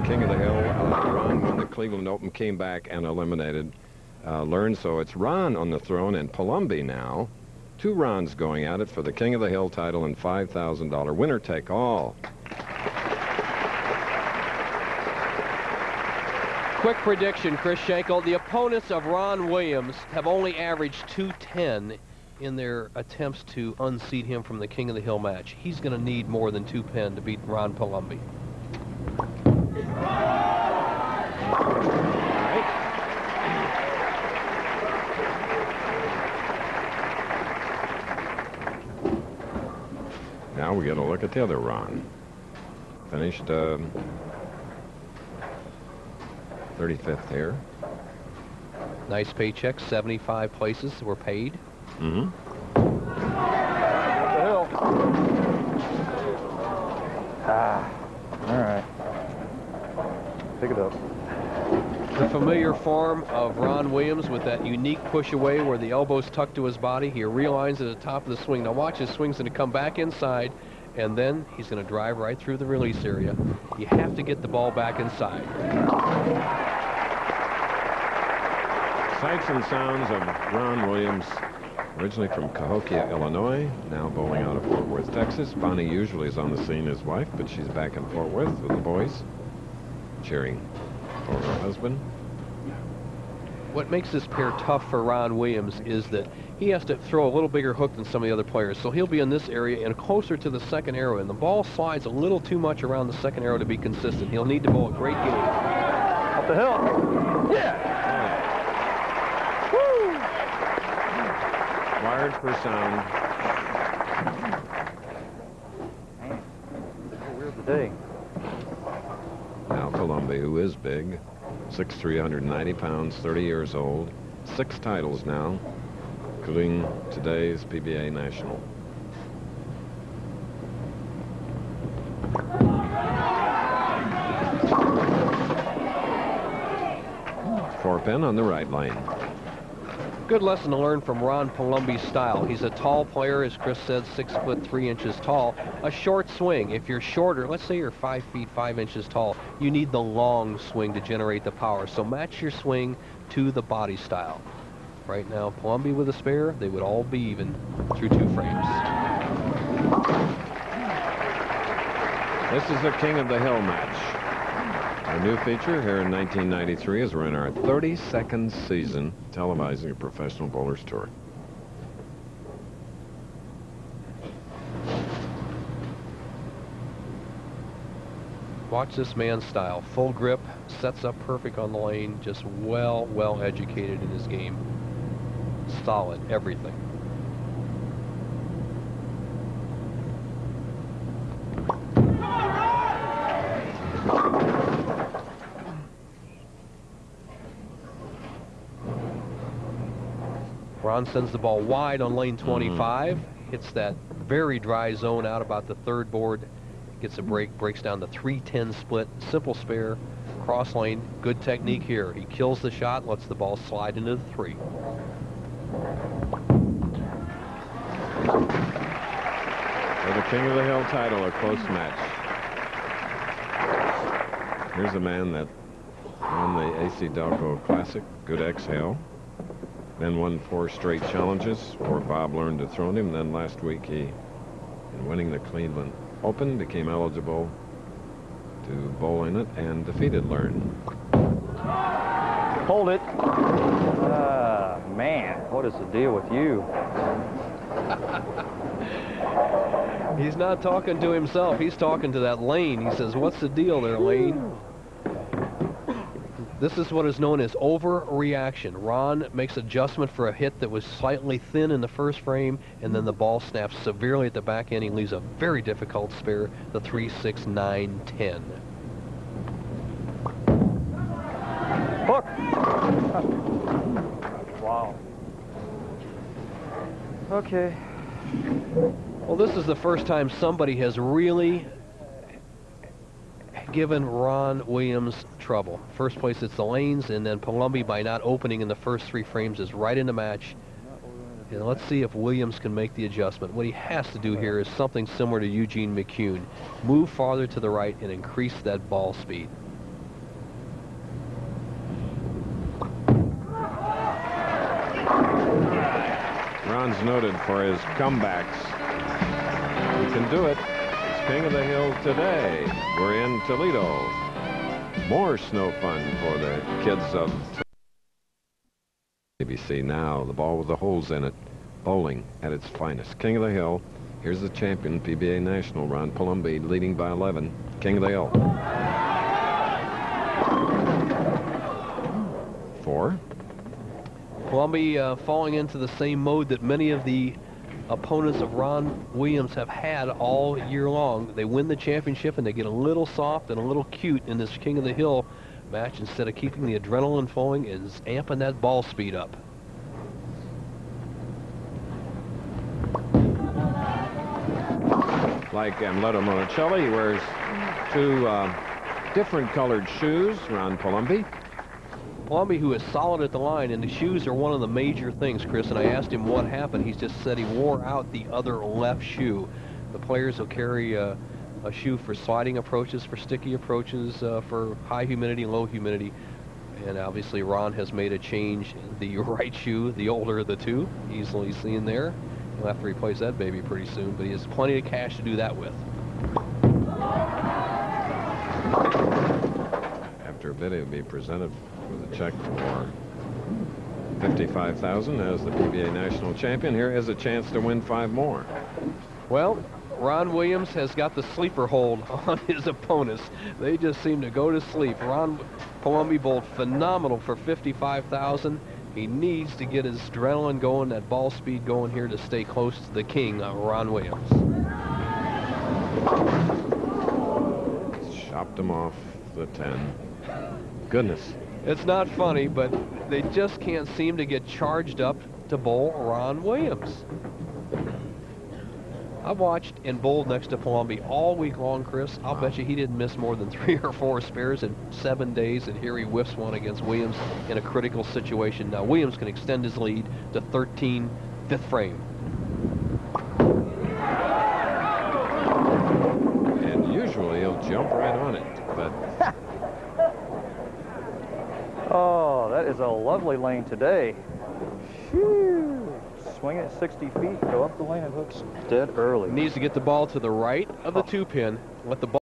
King of the Hill. Ron won the Cleveland Open, came back and eliminated Learn. So it's Ron on the throne and Palombi now. 2 Rons going at it for the King of the Hill title and $5,000 winner take all. Quick prediction, Chris Schenkel. The opponents of Ron Williams have only averaged 210 in their attempts to unseat him from the King of the Hill match. He's going to need more than 2 pin to beat Ron Palombi. Now we get a look at the other Ron. Finished 35th here. Nice paycheck. 75 places were paid. What the hell? All right. Pick it up. The familiar form of Ron Williams with that unique push away where the elbow's tucked to his body. He realigns at the top of the swing. Now watch, his swing's going to come back inside, and then he's going to drive right through the release area. You have to get the ball back inside. Sights and sounds of Ron Williams, originally from Cahokia, Illinois, now bowling out of Fort Worth, Texas. Bonnie usually is on the scene, his wife, but she's back in Fort Worth with the boys, cheering for her husband. What makes this pair tough for Ron Williams is that he has to throw a little bigger hook than some of the other players. So he'll be in this area and closer to the second arrow, and the ball slides a little too much around the second arrow to be consistent. He'll need to bowl a great game. What the hell? Yeah! Wired for sound. Where's the day? Now Palombi, who is big, 6'3", 190 pounds, 30 years old, 6 titles now, including today's PBA National. Four pin on the right lane. Good lesson to learn from Ron Palombi's style. He's a tall player, as Chris said, 6'3" tall. A short swing. If you're shorter, let's say you're 5 feet 5 inches tall, you need the long swing to generate the power. So match your swing to the body style. Right now, Palombi with a spare, they would all be even through 2 frames. This is the King of the Hill match. Our new feature here in 1993 as we're in our 32nd season televising a professional bowlers tour. Watch this man's style. Full grip, sets up perfect on the lane, just well educated in his game. Solid, everything. Ron sends the ball wide on lane 25, hits that very dry zone out about the 3rd board, gets a break, breaks down the 3-10 split, simple spare, cross lane, good technique here. He kills the shot, lets the ball slide into the 3. For the King of the Hill title, a close match. Here's a man that won the AC Delco Classic, good exhale. Then won 4 straight challenges before Bob learned to throw him. Then last week he, in winning the Cleveland Open, became eligible to bowl in it and defeated Learn. Hold it. Man, what is the deal with you? He's not talking to himself. He's talking to that lane. He says, what's the deal there, Lane? This is what is known as overreaction. Ron makes adjustment for a hit that was slightly thin in the first frame, and then the ball snaps severely at the back end. He leaves a very difficult spare, the 3, 6, 9, 10. Hook! Wow. Okay. Well, this is the first time somebody has really given Ron Williams trouble. First place, it's the lanes, and then Palombi, by not opening in the first 3 frames, is right in the match. And let's see if Williams can make the adjustment. What he has to do here is something similar to Eugene McCune. Move farther to the right and increase that ball speed. Ron's noted for his comebacks. He can do it. He's King of the Hill today. We're in Toledo. More snow fun for the kids of ABC now. The ball with the holes in it. Bowling at its finest. King of the Hill. Here's the champion, PBA National, Ron Palombi, leading by 11. King of the Hill. 4. Palombi falling into the same mode that many of the opponents of Ron Williams have had all year long. They win the championship and they get a little soft and a little cute in this King of the Hill match instead of keeping the adrenaline flowing and amping that ball speed up. Like Amleto Monticelli, he wears 2 different colored shoes. Ron Palombi. Palombi, who is solid at the line, and the shoes are one of the major things, Chris, and I asked him what happened. He just said he wore out the other left shoe. The players will carry a shoe for sliding approaches, for sticky approaches, for high humidity, low humidity, and obviously Ron has made a change in the right shoe, the older of the two, easily seen there. He'll have to replace that baby pretty soon, but he has plenty of cash to do that with. After a bit, he'll be presented with a check for $55,000 as the PBA National Champion. Here is a chance to win 5 more. Well, Ron Williams has got the sleeper hold on his opponents. They just seem to go to sleep. Ron Palombi bowled phenomenal for $55,000. He needs to get his adrenaline going, that ball speed going here to stay close to the king, Ron Williams. Chopped him off the 10. Goodness. It's not funny, but they just can't seem to get charged up to bowl Ron Williams. I've watched and bowled next to Palombi all week long, Chris. I'll bet you he didn't miss more than 3 or 4 spares in 7 days, and here he whiffs one against Williams in a critical situation. Now, Williams can extend his lead to 13, 5th frame. And usually he'll jump right on it, but... Oh, that is a lovely lane today. Phew. Swing it 60 feet, go up the lane and hooks dead early. Needs to get the ball to the right of the 2-pin. Let the ball